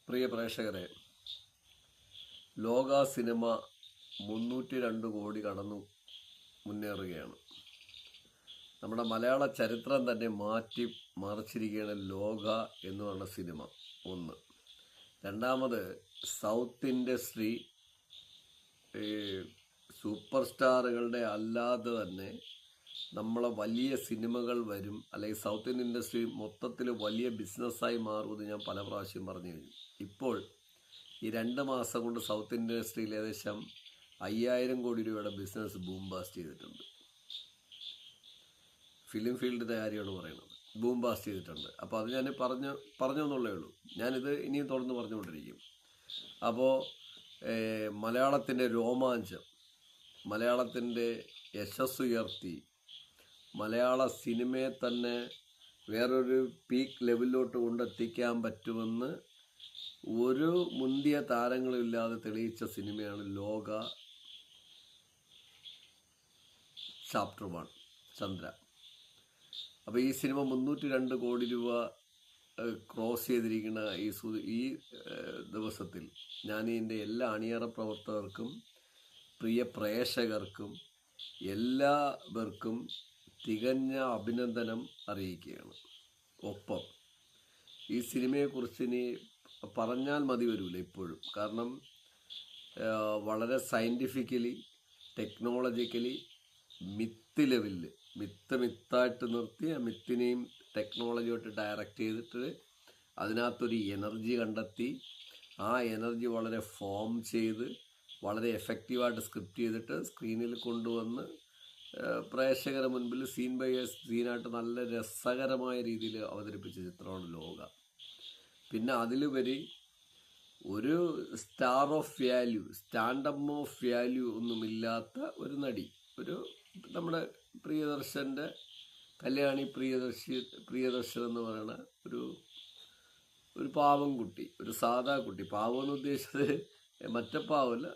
പ്രിയ പ്രേക്ഷകരെ, ലോക സിനിമ 302 കോടി കടന്നു മുന്നേറുകയാണ്. നമ്മുടെ മലയാള ചരിത്രം തന്നെ മാറ്റി മറിച്ചിരിക്കുകയാണ് ലോക എന്ന് പറഞ്ഞ സിനിമ. ഒന്ന്. രണ്ടാമത്, സൗത്ത് ഇൻഡസ്ട്രി സൂപ്പർ സ്റ്റാറുകളുടെ അല്ലാതെ തന്നെ നമ്മളെ വലിയ സിനിമകൾ വരും, അല്ലെങ്കിൽ സൗത്ത് ഇന്ത്യൻ ഇൻഡസ്ട്രി മൊത്തത്തിൽ വലിയ ബിസിനസ്സായി മാറുമെന്ന് ഞാൻ പല പ്രാവശ്യം പറഞ്ഞു കഴിഞ്ഞു. ഇപ്പോൾ ഈ 2 മാസം കൊണ്ട് സൗത്ത് ഇൻഡസ്ട്രിയിൽ ഏകദേശം 5000 കോടി രൂപയുടെ ബിസിനസ് ബൂം ബാസ്റ്റ് ചെയ്തിട്ടുണ്ട്. ഫിലിം ഫീൽഡിൻ്റെ കാര്യമാണ് പറയുന്നത്. ബൂം ബാസ്റ്റ് ചെയ്തിട്ടുണ്ട്. അപ്പോൾ അത് ഞാൻ പറഞ്ഞു എന്നുള്ളേ ഉള്ളൂ. ഞാനിത് ഇനിയും തുടർന്ന് പറഞ്ഞുകൊണ്ടിരിക്കും. അപ്പോൾ മലയാളത്തിൻ്റെ രോമാഞ്ചം, മലയാളത്തിൻ്റെ യശസ്സുയർത്തി, മലയാള സിനിമയെ തന്നെ വേറൊരു പീക്ക് ലെവലിലോട്ട് കൊണ്ടെത്തിക്കാൻ പറ്റുമെന്ന് ഒരു മുന്തിയ താരങ്ങളില്ലാതെ തെളിയിച്ച സിനിമയാണ് ലോക ചാപ്റ്റർ 1 ചന്ദ്ര. അപ്പോൾ ഈ സിനിമ 302 കോടി രൂപ ക്രോസ് ചെയ്തിരിക്കുന്ന ഈ ദിവസത്തിൽ ഞാൻ ഇതിൻ്റെ എല്ലാ അണിയറ പ്രവർത്തകർക്കും പ്രിയ പ്രേക്ഷകർക്കും എല്ലാവർക്കും തികഞ്ഞ അഭിനന്ദനം അറിയിക്കുകയാണ്. ഒപ്പം ഈ സിനിമയെക്കുറിച്ച് ഇനി പറഞ്ഞാൽ മതി വരില്ല ഇപ്പോഴും. കാരണം വളരെ സയൻറ്റിഫിക്കലി, ടെക്നോളജിക്കലി, മിത്ത് ലെവലിൽ മിത്തായിട്ട് നിർത്തി ആ മിത്തിനെയും ടെക്നോളജിയായിട്ട് ഡയറക്റ്റ് ചെയ്തിട്ട് അതിനകത്തൊരു എനർജി കണ്ടെത്തി ആ എനർജി വളരെ ഫോം ചെയ്ത് വളരെ എഫക്റ്റീവായിട്ട് സ്ക്രിപ്റ്റ് ചെയ്തിട്ട് സ്ക്രീനിൽ കൊണ്ടുവന്ന് പ്രേക്ഷകരുടെ മുൻപിൽ സീൻ ബൈ സീനായിട്ട് നല്ല രസകരമായ രീതിയിൽ അവതരിപ്പിച്ച ചിത്രമാണ് ലോക. പിന്നെ അതിലുപരി ഒരു star of value, standup of value ഒന്നുമില്ലാത്ത ഒരു നടി, ഒരു നമ്മുടെ പ്രിയദർശൻ്റെ കല്യാണി പ്രിയദർശൻ എന്ന് പറയുന്ന ഒരു പാവം കുട്ടി, ഒരു സാധാ കുട്ടി. പാവം എന്ന് ഉദ്ദേശിച്ചത് മറ്റേ പാവമല്ല,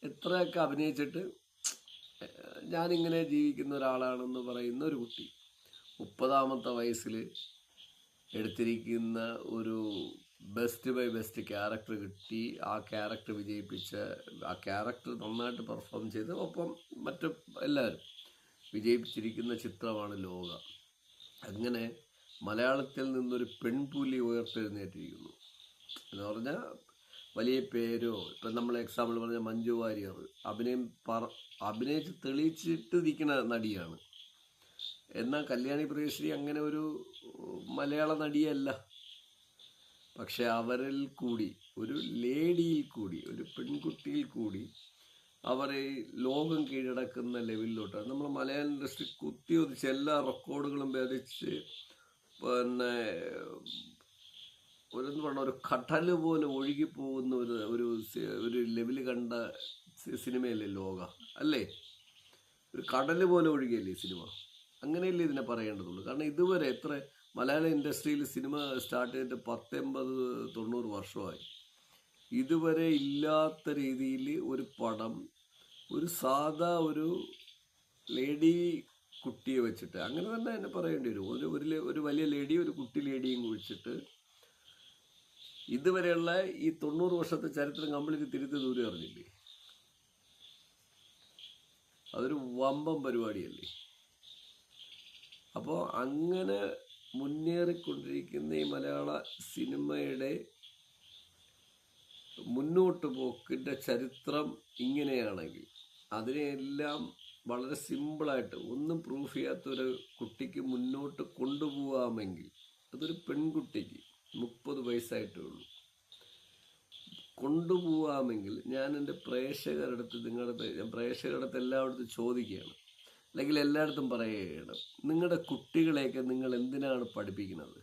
എത്രയൊക്കെ അഭിനയിച്ചിട്ട് ഞാനിങ്ങനെ ജീവിക്കുന്ന ഒരാളാണെന്ന് പറയുന്ന ഒരു കുട്ടി 30ാമത്തെ വയസ്സിൽ എടുത്തിരിക്കുന്ന ഒരു ബെസ്റ്റ് ബൈ ബെസ്റ്റ് ക്യാരക്ടർ കിട്ടി. ആ ക്യാരക്ടർ വിജയിപ്പിച്ച, ആ ക്യാരക്ടർ നന്നായിട്ട് പെർഫോം ചെയ്ത് ഒപ്പം മറ്റു എല്ലാവരും വിജയിപ്പിച്ചിരിക്കുന്ന ചിത്രമാണ് ലോക. അങ്ങനെ മലയാളത്തിൽ നിന്നൊരു പെൺപുലി ഉയർത്തെഴുന്നേറ്റിരിക്കുന്നു എന്ന് പറഞ്ഞാൽ വലിയ പേരോ, ഇപ്പം നമ്മൾ എക്സാമ്പിൾ പറഞ്ഞ മഞ്ജു വാര്യർ അഭിനയിച്ച് തെളിയിച്ചിട്ടിരിക്കുന്ന നടിയാണ്. എന്നാൽ കല്യാണി പ്രിയശ്രീ അങ്ങനെ ഒരു മലയാള നടിയല്ല. പക്ഷെ അവരിൽ കൂടി, ഒരു ലേഡിയിൽ കൂടി, ഒരു പെൺകുട്ടിയിൽ കൂടി അവർ ലോകം കീഴടക്കുന്ന ലെവലിലോട്ടാണ് നമ്മൾ മലയാളം ഇൻഡസ്ട്രി കുത്തിയൊതിച്ച് എല്ലാ റെക്കോർഡുകളും ഭേദിച്ച് പിന്നെ ഒരു കടൽ പോലെ ഒഴുകിപ്പോകുന്ന ഒരു ലെവല് കണ്ട സിനിമയല്ലേ ലോക, അല്ലേ? ഒരു കടൽ പോലെ ഒഴുകിയല്ലേ ഈ സിനിമ. അങ്ങനെയല്ലേ ഇതിനെ പറയേണ്ടതുള്ളൂ. കാരണം ഇതുവരെ എത്ര മലയാള ഇൻഡസ്ട്രിയിൽ സിനിമ സ്റ്റാർട്ട് ചെയ്തിട്ട് 80-90 വർഷമായി. ഇതുവരെ ഇല്ലാത്ത രീതിയിൽ ഒരു പടം, ഒരു സാധാ ഒരു ലേഡി കുട്ടിയെ വെച്ചിട്ട്, അങ്ങനെ തന്നെ എന്നെ പറയേണ്ടി വരും, ഒരു വലിയ ലേഡി, ഒരു കുട്ടി ലേഡിയും കുഴിച്ചിട്ട് ഇതുവരെയുള്ള ഈ 90 വർഷത്തെ ചരിത്രം കംപ്ലീറ്റ് തിരുത്തി ദൂരെ അറിഞ്ഞില്ലേ? അതൊരു വമ്പം പരിപാടിയല്ലേ? അപ്പോൾ അങ്ങനെ മുന്നേറിക്കൊണ്ടിരിക്കുന്ന ഈ മലയാള സിനിമയുടെ മുന്നോട്ട് പോക്കിൻ്റെ ചരിത്രം ഇങ്ങനെയാണെങ്കിൽ അതിനെയെല്ലാം വളരെ സിമ്പിളായിട്ട് ഒന്നും പ്രൂഫ് ചെയ്യാത്തൊരു കുട്ടിക്ക് മുന്നോട്ട് കൊണ്ടുപോകാമെങ്കിൽ, അതൊരു പെൺകുട്ടിക്ക് 30 വയസ്സായിട്ടേ ഉള്ളൂ, കൊണ്ടുപോകാമെങ്കിൽ ഞാൻ എൻ്റെ പ്രേക്ഷകരുടെ അടുത്ത് എല്ലായിടത്തും ചോദിക്കുകയാണ്, അല്ലെങ്കിൽ എല്ലായിടത്തും പറയുകയാണ്, നിങ്ങളുടെ കുട്ടികളെയൊക്കെ നിങ്ങൾ എന്തിനാണ് പഠിപ്പിക്കുന്നത്?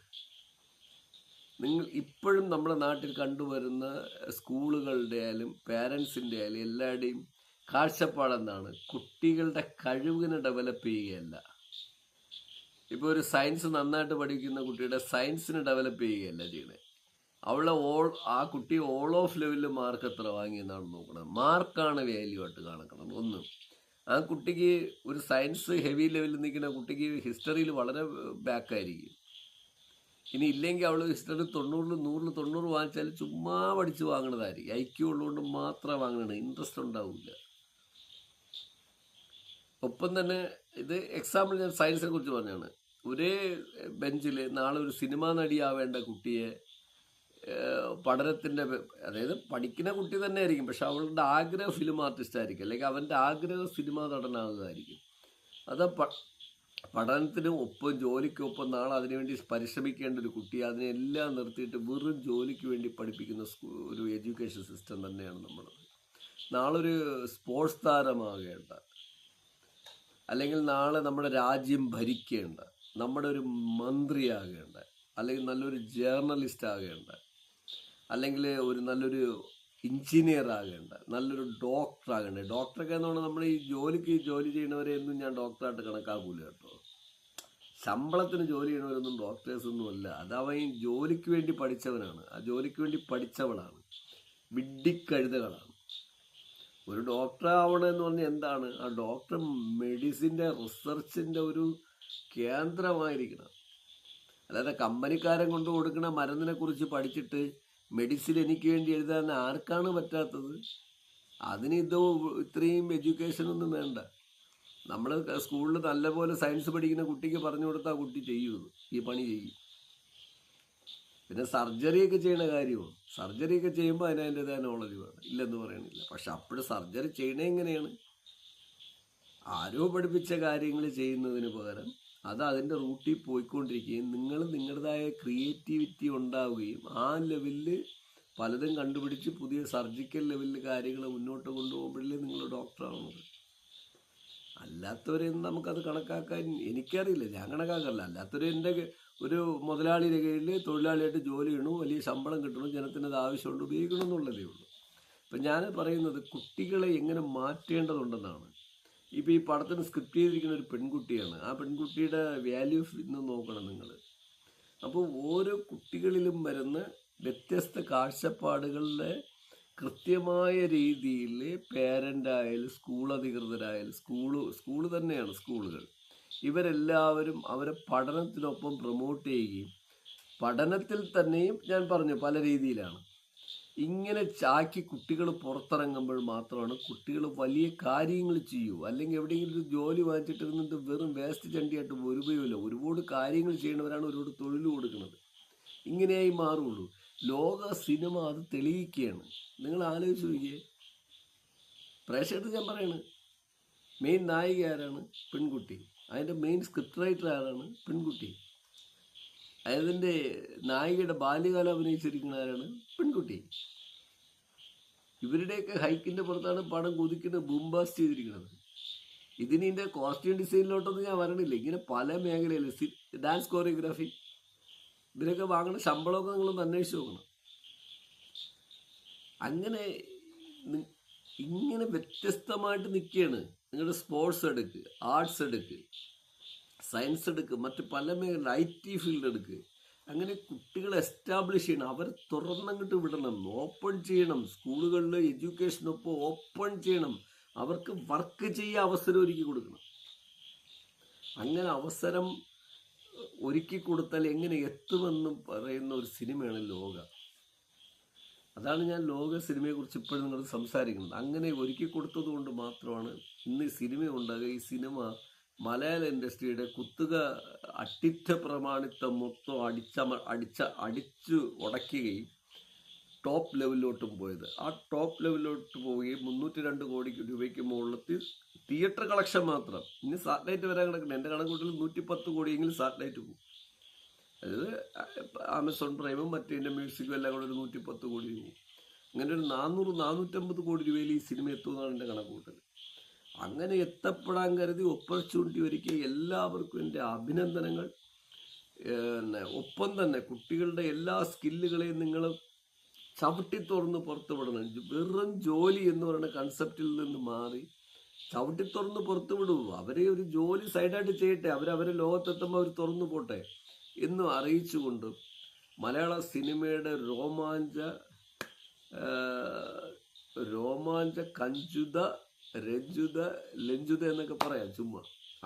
നിങ്ങൾ ഇപ്പോഴും നമ്മുടെ നാട്ടിൽ കണ്ടുവരുന്ന സ്കൂളുകളുടെ ആയാലും പാരൻസിൻ്റെ ആയാലും എല്ലാവരുടെയും കാഴ്ചപ്പാടെന്താണ്? കുട്ടികളുടെ കഴിവിനെ ഡെവലപ്പ് ചെയ്യുകയല്ല. ഇപ്പോൾ ഒരു സയൻസ് നന്നായിട്ട് പഠിക്കുന്ന കുട്ടിയുടെ സയൻസിന് ഡെവലപ്പ് ചെയ്യുകയല്ല ചെയ്യണേ. ആ കുട്ടി ഓൾ ഓഫ് ലെവലിൽ മാർക്ക് എത്ര വാങ്ങിയെന്നാണ് നോക്കണം. മാർക്കാണ് വാല്യൂ ആയിട്ട് കാണിക്കണം. ഒന്ന്, ആ കുട്ടിക്ക് ഒരു സയൻസ് ഹെവി ലെവലിൽ നിൽക്കുന്ന കുട്ടിക്ക് ഹിസ്റ്ററിയിൽ വളരെ ബാക്കായിരിക്കും. ഇനി ഇല്ലെങ്കിൽ അവൾ ഹിസ്റ്ററി 90-ൽ 100-ൽ 90 വാങ്ങിച്ചാൽ ചുമ്മാ പഠിച്ച് വാങ്ങണതായിരിക്കും. ഐക്യം ഉള്ളതുകൊണ്ട് മാത്രമേ വാങ്ങണത്, ഇൻട്രസ്റ്റ് ഉണ്ടാവില്ല. ഒപ്പം തന്നെ ഇത് എക്സാമ്പിൾ ഞാൻ സയൻസിനെ കുറിച്ച് പറഞ്ഞാണ്. ഒരേ ബെഞ്ചിൽ നാളെ ഒരു സിനിമാ നടിയാവേണ്ട കുട്ടിയെ പഠനത്തിൻ്റെ, അതായത് പഠിക്കുന്ന കുട്ടി തന്നെ ആയിരിക്കും, പക്ഷെ അവളുടെ ആഗ്രഹം ഫിലിം ആർട്ടിസ്റ്റ് ആയിരിക്കും, അല്ലെങ്കിൽ അവൻ്റെ ആഗ്രഹം സിനിമാ നടനാകുകയായിരിക്കും. അത് പഠനത്തിന് ഒപ്പം ജോലിക്കൊപ്പം നാളെ അതിനുവേണ്ടി പരിശ്രമിക്കേണ്ട ഒരു കുട്ടി അതിനെല്ലാം നിർത്തിയിട്ട് വെറും ജോലിക്ക് വേണ്ടി പഠിപ്പിക്കുന്ന ഒരു എഡ്യൂക്കേഷൻ സിസ്റ്റം തന്നെയാണ് നമ്മളത്. നാളെ ഒരു സ്പോർട്സ് താരമാകേണ്ട, അല്ലെങ്കിൽ നാളെ നമ്മുടെ രാജ്യം ഭരിക്കേണ്ട, നമ്മുടെ ഒരു മന്ത്രിയാകേണ്ട, അല്ലെങ്കിൽ നല്ലൊരു ജേർണലിസ്റ്റ് ആകേണ്ട, അല്ലെങ്കിൽ ഒരു നല്ലൊരു എഞ്ചിനീയർ ആകേണ്ട, നല്ലൊരു ഡോക്ടർ ആകേണ്ട. ഡോക്ടറൊക്കെ എന്ന് പറഞ്ഞാൽ നമ്മൾ ഈ ജോലി ചെയ്യണവരെ ഒന്നും ഞാൻ ഡോക്ടറായിട്ട് കണക്കാക്കൂല കേട്ടോ. ശമ്പളത്തിന് ജോലി ചെയ്യണവരൊന്നും ഡോക്ടേഴ്സ് ഒന്നും അല്ല. അത് അവൻ ജോലിക്ക് വേണ്ടി പഠിച്ചവനാണ്, ആ ജോലിക്ക് വേണ്ടി പഠിച്ചവളാണ്, വിഡ്ഢിക്കഴുതകളാണ്. ഒരു ഡോക്ടർ ആവണമെന്ന് പറഞ്ഞാൽ എന്താണ്? ആ ഡോക്ടർ മെഡിസിൻ്റെ റിസർച്ചിൻ്റെ ഒരു കേന്ദ്രമായിരിക്കണം. അല്ലാതെ കമ്പനിക്കാരൻ കൊണ്ട് കൊടുക്കുന്ന മരുന്നിനെ കുറിച്ച് പഠിച്ചിട്ട് മെഡിസിൻ എനിക്ക് വേണ്ടി എഴുതാൻ ആർക്കാണ് പറ്റാത്തത്? അതിന് ഇത്രയും എഡ്യൂക്കേഷനൊന്നും വേണ്ട. നമ്മൾ സ്കൂളിൽ നല്ലപോലെ സയൻസ് പഠിക്കുന്ന കുട്ടിക്ക് പറഞ്ഞു കൊടുത്താൽ കുട്ടി ചെയ്യുള്ളൂ, ഈ പണി ചെയ്യും. പിന്നെ സർജറിയൊക്കെ ചെയ്യണ കാര്യവും, സർജറിയൊക്കെ ചെയ്യുമ്പോൾ അതിൻ്റെതായ നോളജ് വേണം, ഇല്ലെന്ന് പറയണില്ല. പക്ഷെ അപ്പോഴും സർജറി ചെയ്യണേ എങ്ങനെയാണ്? ആരോ പഠിപ്പിച്ച കാര്യങ്ങൾ ചെയ്യുന്നതിന് പകരം അത് അതിൻ്റെ റൂട്ടിൽ പോയിക്കൊണ്ടിരിക്കുകയും നിങ്ങൾ നിങ്ങളുടേതായ ക്രിയേറ്റിവിറ്റി ഉണ്ടാവുകയും ആ ലെവലിൽ പലതും കണ്ടുപിടിച്ച് പുതിയ സർജിക്കൽ ലെവലിൽ കാര്യങ്ങൾ മുന്നോട്ട് കൊണ്ടുപോകുമ്പോഴല്ലേ നിങ്ങൾ ഡോക്ടറാവുന്നത്. അല്ലാത്തവരെയൊന്നും നമുക്കത് കണക്കാക്കാൻ എനിക്കറിയില്ല, ഞാൻ കണക്കാക്കാറില്ല. അല്ലാത്തവർ എൻ്റെ ഒരു മുതലാളിയുടെ കീഴിൽ തൊഴിലാളിയായിട്ട് ജോലി ചെയ്യണു, വലിയ ശമ്പളം കിട്ടണം, ജനത്തിന് അത് ആവശ്യമുണ്ട്, ഉപയോഗിക്കണം എന്നുള്ളതേ ഉള്ളൂ. അപ്പം ഞാൻ പറയുന്നത് കുട്ടികളെ എങ്ങനെ മാറ്റേണ്ടതുണ്ടെന്നാണ്. ഇപ്പോൾ ഈ പടത്തിന് സ്ക്രിപ്റ്റ് ചെയ്തിരിക്കുന്ന ഒരു പെൺകുട്ടിയാണ്. ആ പെൺകുട്ടിയുടെ വാല്യൂ ഇന്ന് നോക്കണം നിങ്ങൾ. അപ്പോൾ ഓരോ കുട്ടികളിലും വരുന്ന വ്യത്യസ്ത കാഴ്ചപ്പാടുകളിലെ കൃത്യമായ രീതിയിൽ പേരൻ്റായാലും സ്കൂൾ അധികൃതരായാലും സ്കൂള് തന്നെയാണ് സ്കൂളുകൾ, ഇവരെല്ലാവരും അവരെ പഠനത്തിനൊപ്പം പ്രൊമോട്ട് ചെയ്യുകയും പഠനത്തിൽ തന്നെയും ഞാൻ പറഞ്ഞു പല രീതിയിലാണ് ഇങ്ങനെ ചാക്കി കുട്ടികൾ പുറത്തിറങ്ങുമ്പോൾ മാത്രമാണ് കുട്ടികൾ വലിയ കാര്യങ്ങൾ ചെയ്യൂ. അല്ലെങ്കിൽ എവിടെയെങ്കിലും ഒരു ജോലി വാങ്ങിച്ചിട്ടിരുന്നിട്ട് വെറും വേസ്റ്റ് ചണ്ടിയായിട്ട് ഒരുപയോഗില്ല. ഒരുപാട് കാര്യങ്ങൾ ചെയ്യണവരാണ് ഒരുപാട് തൊഴിൽ കൊടുക്കുന്നത്. ഇങ്ങനെയായി മാറുള്ളൂ. ലോക സിനിമ അത് തെളിയിക്കുകയാണ്. നിങ്ങൾ ആലോചിച്ച് നോക്കിയേ. പ്രേക്ഷകർക്ക് ഞാൻ പറയണ്, മെയിൻ നായിക ആരാണ്? പെൺകുട്ടി. അതിൻ്റെ മെയിൻ സ്ക്രിപ്റ്റ് റൈറ്റർ ആരാണ്? പെൺകുട്ടി. അതിൻ്റെ നായികയുടെ ബാല്യകാലം അഭിനയിച്ചിരിക്കുന്ന ആരാണ്? പെൺകുട്ടി. ഇവരുടെയൊക്കെ ഹൈക്കിൻ്റെ പുറത്താണ് പടം കുതിക്കുന്നത്, ബൂംബാസ്റ്റ് ചെയ്തിരിക്കുന്നത്. ഇതിന് ഇതിൻ്റെ കോസ്റ്റ്യൂം ഡിസൈനിലോട്ടൊന്നും ഞാൻ വരണില്ല. ഇങ്ങനെ പല മേഖലയിൽ ഡാൻസ് കോറിയോഗ്രാഫി, ഇതിനൊക്കെ വാങ്ങുന്ന ശമ്പളമൊക്കെ നിങ്ങളൊന്ന് അന്വേഷിച്ച് നോക്കണം. അങ്ങനെ ഇങ്ങനെ വ്യത്യസ്തമായിട്ട് നിൽക്കുകയാണ്. നിങ്ങളുടെ സ്പോർട്സ് എടുക്ക്, ആർട്സ് എടുക്ക്, സയൻസ് എടുക്ക്, മറ്റ് പല മേഖല, IT ഫീൽഡ് എടുക്ക്. അങ്ങനെ കുട്ടികളെ എസ്റ്റാബ്ലിഷ് ചെയ്യണം, അവർ തുറന്നങ്ങോട്ട് വിടണം, ഓപ്പൺ ചെയ്യണം. സ്കൂളുകളിൽ എഡ്യൂക്കേഷനൊപ്പം ഓപ്പൺ ചെയ്യണം. അവർക്ക് വർക്ക് ചെയ്യാൻ അവസരം ഒരുക്കി കൊടുക്കണം. അങ്ങനെ അവസരം ഒരുക്കി കൊടുത്താൽ എങ്ങനെ എത്തുമെന്ന് പറയുന്ന ഒരു സിനിമയാണ് ലോക. അതാണ് ഞാൻ ലോക സിനിമയെക്കുറിച്ച് ഇപ്പോഴും നിങ്ങൾ സംസാരിക്കുന്നത്. അങ്ങനെ ഒരുക്കി കൊടുത്തത് കൊണ്ട് മാത്രമാണ് ഇന്ന് സിനിമ ഉണ്ടാകുക. ഈ സിനിമ മലയാള ഇൻഡസ്ട്രിയുടെ കുത്തുക അട്ടിറ്റ പ്രമാണിത്തം മൊത്തം അടിച്ചു ഉടയ്ക്കുകയും ടോപ്പ് ലെവലിലോട്ടും പോയത്. ആ ടോപ്പ് ലെവലിലോട്ട് പോവുകയും 302 കോടി രൂപയ്ക്ക് മുകളിൽ തിയേറ്റർ കളക്ഷൻ മാത്രം. ഇനി സാറ്റലൈറ്റ് വരാൻ കിടക്കണം. എൻ്റെ കണക്കൂട്ടിൽ 110 കോടിയെങ്കിലും സാറ്റലൈറ്റ് പോകും. അതായത് ആമസോൺ പ്രൈമും മറ്റേ മ്യൂസിക്കും എല്ലാം കൂടെ ഒരു 110 കോടി രൂപ. അങ്ങനെ ഒരു 400-450 കോടി രൂപയിൽ ഈ സിനിമ എത്തുമെന്നാണ് എൻ്റെ കണക്കൂട്ടൽ. അങ്ങനെ എത്തപ്പെടാൻ കരുതി ഓപ്പർച്യൂണിറ്റി ഒരുക്കിയ എല്ലാവർക്കും എൻ്റെ അഭിനന്ദനങ്ങൾ. ഒപ്പം തന്നെ കുട്ടികളുടെ എല്ലാ സ്കില്ലുകളെയും നിങ്ങൾ ചവിട്ടി തുറന്ന് പുറത്തു വിടണം. വെറും ജോലി എന്ന് പറയുന്ന കൺസെപ്റ്റിൽ നിന്ന് മാറി ചവിട്ടി തുറന്ന് പുറത്തു വിടൂ. അവരെ ഒരു ജോലി സൈഡായിട്ട് ചെയ്യട്ടെ, അവരെ ലോകത്തെത്തുമ്പോൾ അവർ തുറന്നു പോട്ടെ എന്ന് അറിയിച്ചുകൊണ്ട് മലയാള സിനിമയുടെ രോമാഞ്ച കഞ്ചുത രഞ്ജുത ലഞ്ജുത എന്നൊക്കെ പറയാം ചുമ്മാ.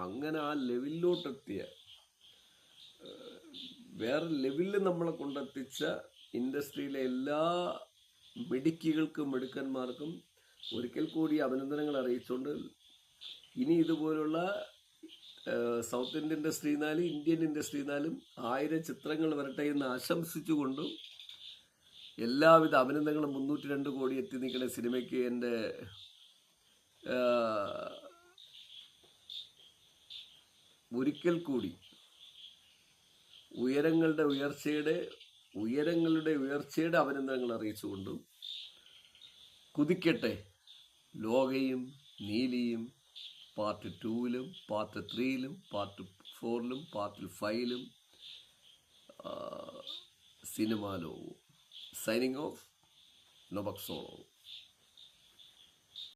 അങ്ങനെ ആ ലെവലിലോട്ടെത്തിയ വേറെ ലെവലിൽ നമ്മളെ കൊണ്ടെത്തിച്ച ഇൻഡസ്ട്രിയിലെ എല്ലാ മിടുക്കികൾക്കും മിടുക്കന്മാർക്കും ഒരിക്കൽ കൂടി അഭിനന്ദനങ്ങൾ അറിയിച്ചുകൊണ്ട് ഇനി ഇതുപോലുള്ള സൗത്ത് ഇന്ത്യൻ ഇൻഡസ്ട്രി എന്നാലും ഇന്ത്യൻ ഇൻഡസ്ട്രി എന്നാലും 1000 ചിത്രങ്ങൾ വരട്ടെ എന്ന് ആശംസിച്ചുകൊണ്ടും എല്ലാവിധ അഭിനന്ദനങ്ങളും 302 കോടി എത്തി നിൽക്കുന്ന സിനിമയ്ക്ക് എൻ്റെ ഒരിക്കൽ കൂടി ഉയരങ്ങളുടെ ഉയർച്ചയുടെ അഭിനന്ദനങ്ങൾ അറിയിച്ചുകൊണ്ടും കുതിക്കട്ടെ ലോകയും നീലിയും പാർട്ട് 2-ലും പാർട്ട് 3-ലും പാർട്ട് 4-ലും പാർട്ട് 5-ലും സിനിമാ ലോകവും. Signing off, നൊബക്സോളോ.